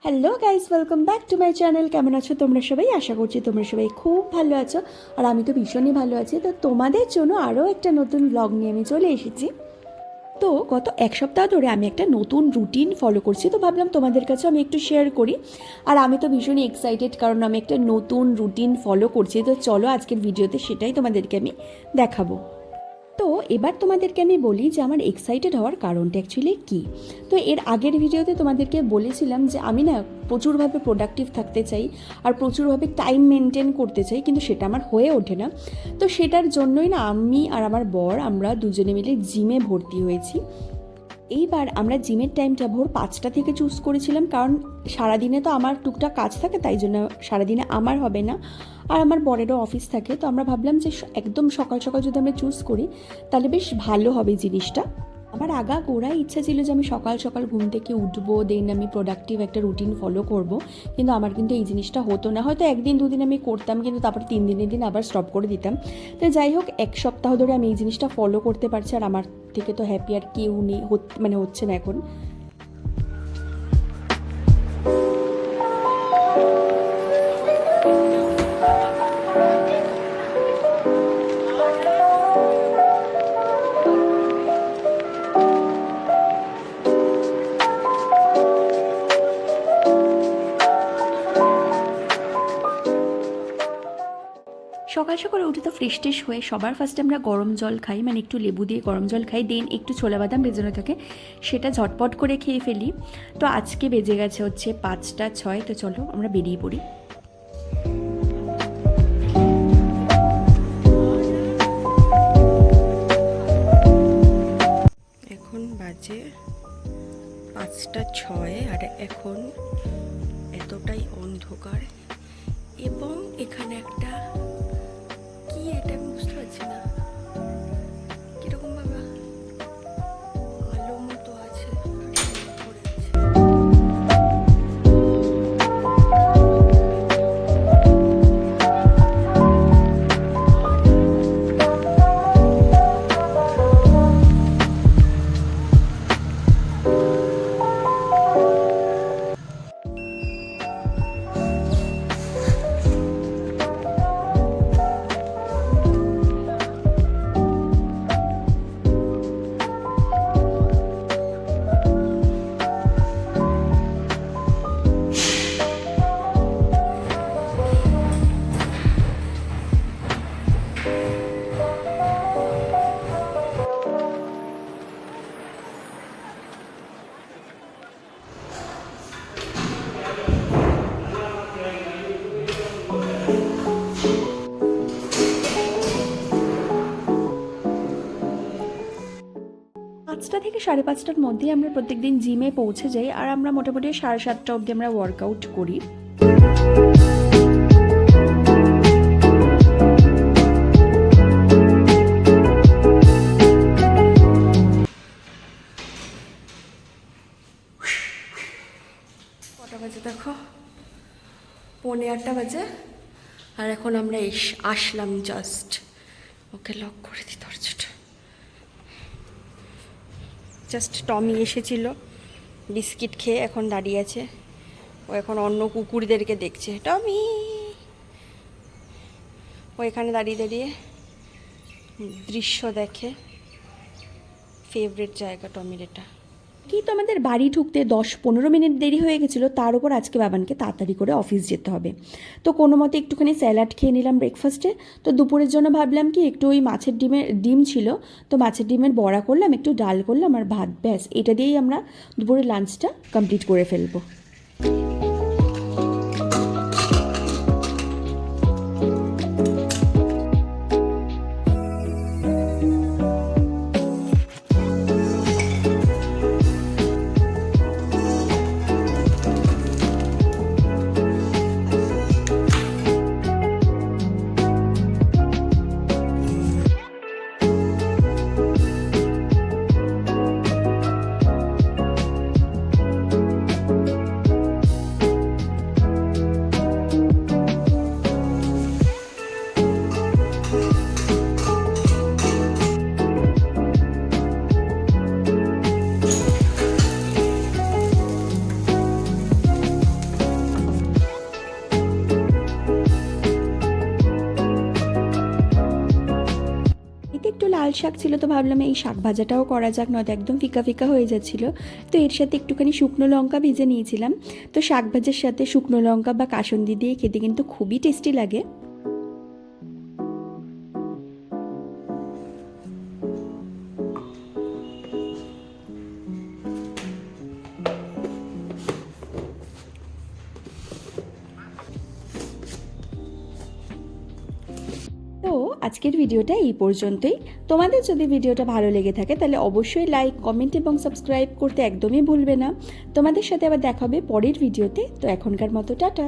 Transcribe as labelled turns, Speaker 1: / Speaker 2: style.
Speaker 1: Hello guys, welcome back to my channel. কেমন আছো তোমরা সবাই? আশা করছি তোমরা সবাই খুব ভালো আছো, আর আমি তো ভীষণই ভালো আছি। তো তোমাদের জন্য আরও একটা নতুন ব্লগ নিয়ে আমি চলে এসেছি। তো গত এক সপ্তাহ ধরে আমি একটা নতুন রুটিন ফলো করছি, তো ভাবলাম তোমাদের কাছে আমি একটু শেয়ার করি। আর আমি তো ভীষণই এক্সাইটেড, কারণ আমি একটা নতুন রুটিন ফলো করছি। তো চলো আজকের ভিডিওতে সেটাই তোমাদেরকে আমি দেখাবো। তো এবার তোমাদেরকে আমি বলি যে আমার এক্সাইটেড হওয়ার কারণটা অ্যাকচুয়ালি কী। তো এর আগের ভিডিওতে তোমাদেরকে বলেছিলাম যে আমি না প্রচুরভাবে প্রোডাক্টিভ থাকতে চাই আর প্রচুরভাবে টাইম মেনটেন করতে চাই, কিন্তু সেটা আমার হয়ে ওঠে না। তো সেটার জন্যই না আমি আর আমার বর আমরা দুজনে মিলে জিমে ভর্তি হয়েছি। এইবার আমরা জিমের টাইমটা ভোর 5টা থেকে চুজ করেছিলাম, কারণ সারাদিনে তো আমার টুকটাক কাজ থাকে, তাই জন্য সারাদিনে আমার হবে না, আর আমার বরেরও অফিস থাকে। তো আমরা ভাবলাম যে একদম সকাল সকাল যদি আমরা চুজ করি তাহলে বেশ ভালো হবে জিনিসটা। আমার গোড়াই ইচ্ছা ছিল যে আমি সকাল সকাল ঘুম থেকে উঠবো, দেন আমি প্রোডাক্টিভ একটা রুটিন ফলো করব, কিন্তু আমার কিন্তু এই জিনিসটা হতো না। হয়তো একদিন দুদিন আমি করতাম, কিন্তু তারপর 3 দিনের দিন আবার স্টপ করে দিতাম। তো যাই হোক, এক সপ্তাহ ধরে আমি এই জিনিসটা ফলো করতে পারছি, আর আমার থেকে তো হ্যাপি আর কেউ নেই, হচ্ছে না এখন। সকাল সকাল উঠে তো ফ্রেশ ট্রেশ হয়ে সবার ফার্স্টে আমরা গরম জল খাই, মানে একটু লেবু দিয়ে গরম জল খাই, দেন একটু ছোলা বাদাম ভেজানো থাকে সেটা ঝটপট করে খেয়ে ফেলি। তো আজকে বেজে গেছে হচ্ছে 5টা 6। তো চলো আমরা বেরিয়ে পড়ি। এখন বাজে 5টা 6, আর এখন এতটাই অন্ধকার, এবং এখানে একটা কি এটা আমি বুঝতে পারছি না, কিরকম ভাবে আলো মতো আছে। পাঁচটা থেকে 5:30টার মধ্যে আমরা প্রত্যেকদিন জিমে পৌঁছে যাই, আর আমরা মোটামুটি 7:30টা অবধি আমরা ওয়ার্কআউট করি। কটা বাজে দেখো, 7:45 বাজে, আর এখন আমরা আসলাম জাস্ট। ওকে লক করে দিই দরজাটা। জাস্ট টমি এসেছিল বিস্কিট খেয়ে, এখন দাঁড়িয়ে আছে। ও এখন অন্য কুকুরদেরকে দেখছে। টমি, ও এখানে দাঁড়িয়ে দাঁড়িয়ে দৃশ্য দেখে। ফেভারিট জায়গা টমির এটা। কি তো আমাদের বাড়ি ঢুকতে 10-15 মিনিট দেরি হয়ে গেছিলো, তার উপর আজকে বাবানকে তাড়াতাড়ি করে অফিস যেতে হবে। তো কোনো মতে একটুখানি স্যালাড খেয়ে নিলাম ব্রেকফাস্টে। তো দুপুরের জন্য ভাবলাম কি একটু ওই মাছের ডিম ছিল, তো মাছের ডিমের বড়া করলাম, একটু ডাল করলাম আর ভাত, ব্যাস এটা দিয়েই আমরা দুপুরের লাঞ্চটা কমপ্লিট করে ফেলবো। লাল শাক ছিল, তো ভাবলাম এই শাক ভাজাটাও করা যাক, নয়তো একদম ফিকা ফিকা হয়ে যাচ্ছিলো। তো এর সাথে একটুখানি শুকনো লঙ্কা ভেজে নিয়েছিলাম। তো শাক ভাজার সাথে শুকনো লঙ্কা বা কাসুন্দি দিয়ে খেতে কিন্তু খুবই টেস্টি লাগে। তো আজকের ভিডিওটা এই পর্যন্তই। তোমাদের যদি ভিডিওটা ভালো লেগে থাকে তাহলে অবশ্যই লাইক, কমেন্ট এবং সাবস্ক্রাইব করতে একদমই ভুলবে না। তোমাদের সাথে আবার দেখা হবে পরের ভিডিওতে। তো এখনকার মতো টাটা।